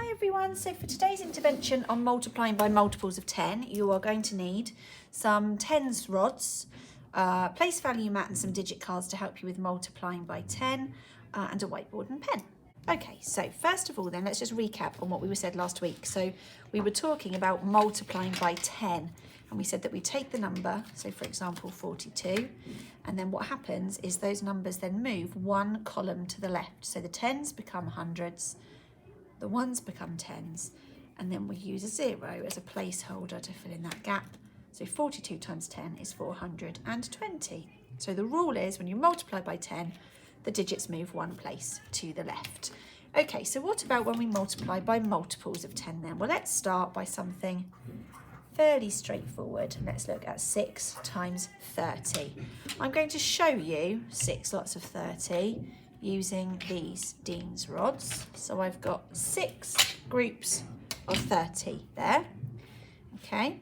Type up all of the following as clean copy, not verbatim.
Hi everyone, so for today's intervention on multiplying by multiples of 10, you are going to need some tens rods, place value mat and some digit cards to help you with multiplying by 10 and a whiteboard and pen. Okay, so first of all then, let's just recap on what we said last week. So we were talking about multiplying by 10 and we said that we take the number, so for example 42, and then what happens is those numbers then move one column to the left. So the tens become hundreds, the ones become tens, and then we use a 0 as a placeholder to fill in that gap. So 42 times 10 is 420. So the rule is when you multiply by 10, the digits move one place to the left. Okay, so what about when we multiply by multiples of 10 then? Well, let's start by something fairly straightforward. Let's look at 6 times 30. I'm going to show you 6 lots of 30 using these Dean's rods. So I've got 6 groups of 30 there. Okay,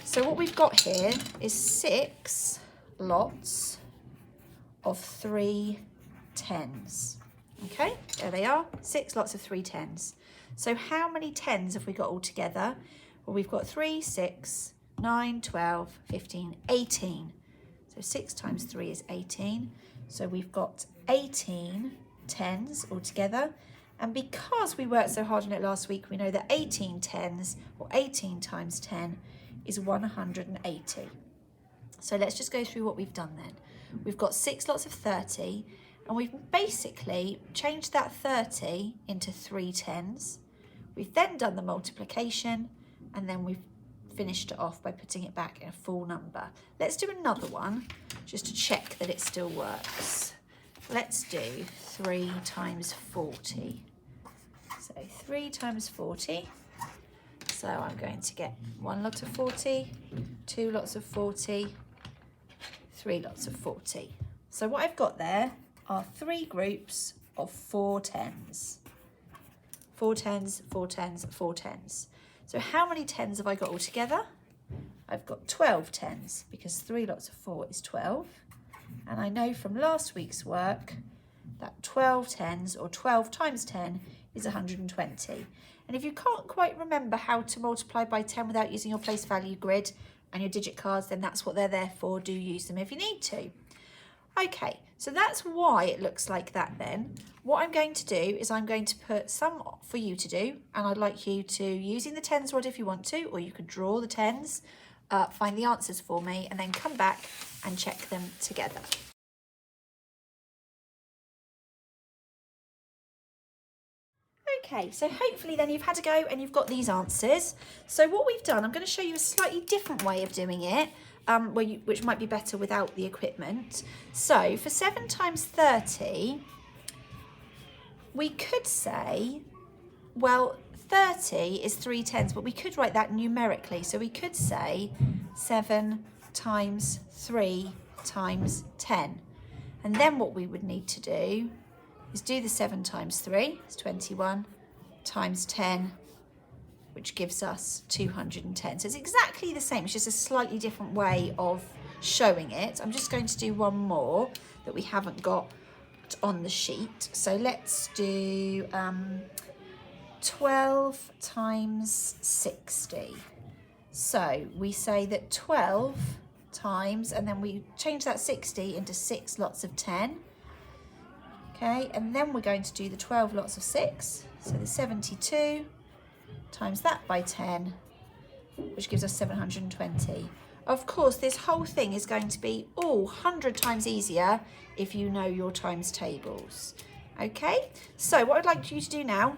so what we've got here is 6 lots of 3 tens. Okay, there they are, 6 lots of 3 tens. So how many tens have we got all together? Well, we've got 3, 6, 9, 12, 15, 18. So 6 times 3 is 18. So we've got 18 tens altogether. And because we worked so hard on it last week, we know that 18 tens, or 18 times 10, is 180. So let's just go through what we've done then. We've got 6 lots of 30, and we've basically changed that 30 into 3 tens. We've then done the multiplication, and then we've finished it off by putting it back in a full number. Let's do another one just to check that it still works. Let's do 3 times 40. So 3 times 40. So I'm going to get 1 lot of 40, 2 lots of 40, 3 lots of 40. So what I've got there are 3 groups of 4 tens. 4 tens, 4 tens, 4 tens. So how many tens have I got altogether? I've got 12 tens because 3 lots of 4 is 12. And I know from last week's work that 12 tens, or 12 times 10, is 120. And if you can't quite remember how to multiply by 10 without using your place value grid and your digit cards, then that's what they're there for. Do use them if you need to. Okay, so that's why it looks like that then. What I'm going to do is I'm going to put some for you to do, and I'd like you to, using the tens rod if you want to, or you could draw the tens, find the answers for me, and then come back and check them together. Okay, so hopefully then you've had a go and you've got these answers. So what we've done, I'm going to show you a slightly different way of doing it, which might be better without the equipment. So for 7 times 30, we could say, well, 30 is 3 tens, but we could write that numerically. So we could say 7 times 3 times 10. And then what we would need to do is do the 7 times 3, it's 21, times 10, which gives us 210. So it's exactly the same, it's just a slightly different way of showing it. I'm just going to do one more that we haven't got on the sheet. So let's do 12 times 60. So we say that 12 times, and then we change that 60 into 6 lots of 10. Okay, and then we're going to do the 12 lots of 6. So the 72 times that by 10, which gives us 720. Of course, this whole thing is going to be 100 times easier if you know your times tables. Okay, so what I'd like you to do now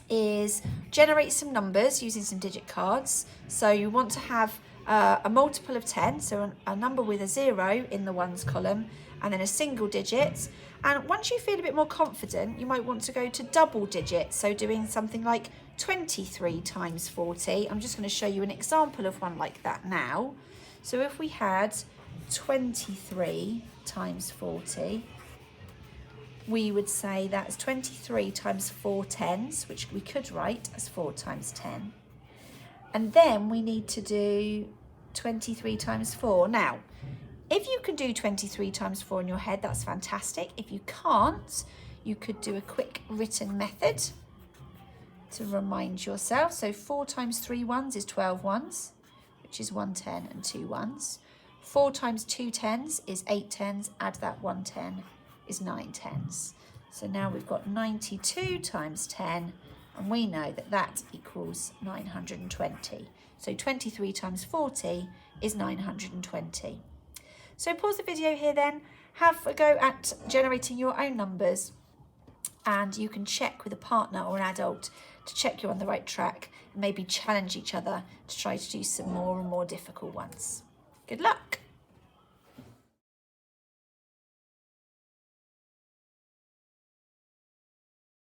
is generate some numbers using some digit cards. So you want to have a multiple of 10, so a number with a 0 in the ones column, and then a single digit. And once you feel a bit more confident, you might want to go to double digits, so doing something like 23 times 40. I'm just going to show you an example of one like that now. So if we had 23 times 40, we would say that's 23 times 4 tens, which we could write as 4 times 10. And then we need to do 23 times 4. Now, if you can do 23 times 4 in your head, that's fantastic. If you can't, you could do a quick written method. to remind yourself. So 4 times 3 ones is 12 ones, which is 1 10 and 2 ones. 4 times 2 tens is 8 tens, add that 1 10 is 9 tens. So now we've got 92 times 10, and we know that that equals 920. So 23 times 40 is 920. So pause the video here then, have a go at generating your own numbers, and you can check with a partner or an adult to check you're on the right track, and maybe challenge each other to try to do some more and more difficult ones. Good luck.